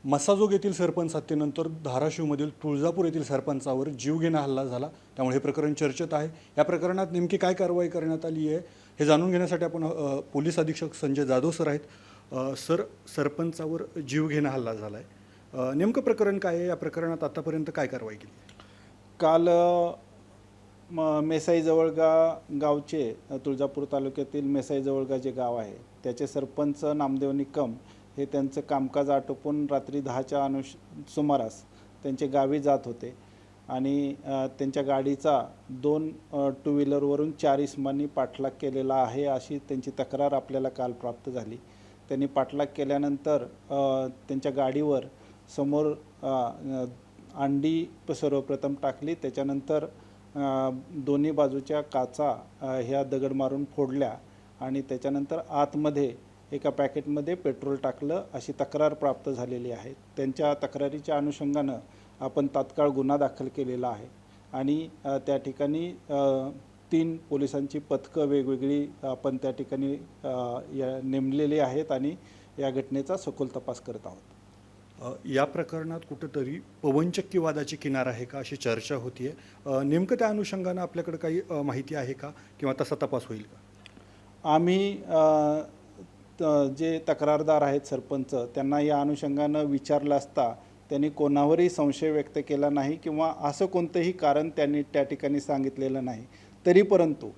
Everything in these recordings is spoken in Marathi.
मसाजोग येथील सरपंच हत्येनंतर धाराशिवमधील तुळजापूर येथील सरपंचावर जीवघेणा हल्ला झाला, त्यामुळे हे प्रकरण चर्चेत आहे। या प्रकरणात नेमकी काय कारवाई करण्यात आली आहे हे जाणून घेण्यासाठी आपण पोलीस अधीक्षक संजय जाधव सर आहेत। सर, सरपंचावर जीवघेणा हल्ला झाला आहे, नेमकं प्रकरण काय आहे? या प्रकरणात आतापर्यंत काय कारवाई केली? काल मेसाई गावचे तुळजापूर तालुक्यातील मेसाई जवळगा जे गाव आहे त्याचे सरपंच नामदेव निकम हे त्यांचं कामकाज आटोपून रात्री 10च्या सुमारास त्यांचे गावी जात होते आणि त्यांच्या गाडीचा 2 टू व्हीलरवरून 4 इसमांनी पाठलाग केलेला आहे अशी त्यांची तक्रार आपल्याला काल प्राप्त झाली। त्यांनी पाठलाग केल्यानंतर त्यांच्या गाडीवर समोर अंडी सर्वप्रथम टाकली, त्याच्यानंतर दोन्ही बाजूच्या काचा ह्या दगड मारून फोडल्या आणि त्याच्यानंतर आतमध्ये एका पॅकेटमध्ये पेट्रोल टाकलं अशी तक्रार प्राप्त झालेली आहे। त्यांच्या तक्रारीच्या अनुषंगानं आपण तात्काळ गुन्हा दाखल केलेला आहे आणि त्या ठिकाणी 3 पोलिसांची पथकं वेगवेगळी आपण त्या ठिकाणी नेमलेली आहेत आणि या घटनेचा सखोल तपास करत आहोत। या प्रकरणात कुठेतरी पवनचक्कीवादाची किनार आहे का अशी चर्चा होतीये, नेमकं त्या अनुषंगानं आपल्याकडे काही माहिती आहे का किंवा तसा तपास होईल का? आम्ही जे तक्रारदार आहेत सरपंच त्यांना या अनुषंगानं विचारलं असता त्यांनी कोणावरही संशय व्यक्त केला नाही किंवा असं कोणतंही कारण त्यांनी त्या ठिकाणी सांगितलेलं नाही। तरी परंतु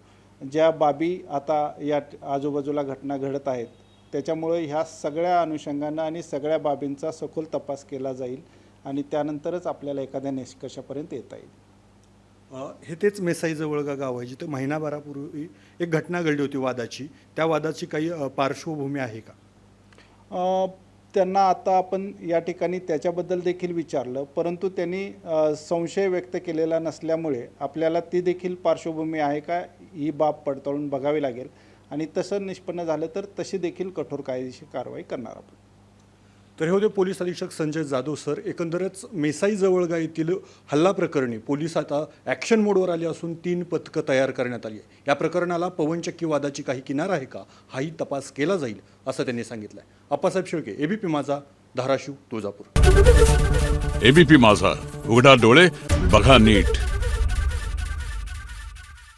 ज्या बाबी आता या आजूबाजूला घटना घडत आहेत त्याच्यामुळे ह्या सगळ्या अनुषंगानं आणि सगळ्या बाबींचा सखोल तपास केला जाईल आणि त्यानंतरच आपल्याला एखाद्या निष्कर्षापर्यंत येता येईल। हे तेच मेसाई जवळगा गाव आहे जिथे महिनाभरापूर्वी एक घटना घडली होती वादाची, त्या वादाची काही पार्श्वभूमी आहे का? त्यांना आता आपण या ठिकाणी त्याच्याबद्दल देखील विचारलं, परंतु त्यांनी संशय व्यक्त केलेला नसल्यामुळे आपल्याला ती देखील पार्श्वभूमी आहे का ही बाब पडताळून बघावी लागेल आणि तसं निष्पन्न झालं तर तशी देखील कठोर कायदेशीर कारवाई करणार आपण। तर हे होते पोलीस अधीक्षक संजय जाधव सर। एकंदरच मेसाई जवळगा येथील हल्ला प्रकरणी पोलीस आता ॲक्शन मोडवर आले असून 3 पथकं तयार करण्यात आली आहे। या प्रकरणाला पवनचक्कीवादाची काही किनार आहे का हाही तपास केला जाईल असं त्यांनी सांगितलं आहे। अप्पासाहेब शेळके, एबीपी माझा, धाराशिव, तुळजापूर। एबीपी माझा, उघडा डोळे बघा नीट।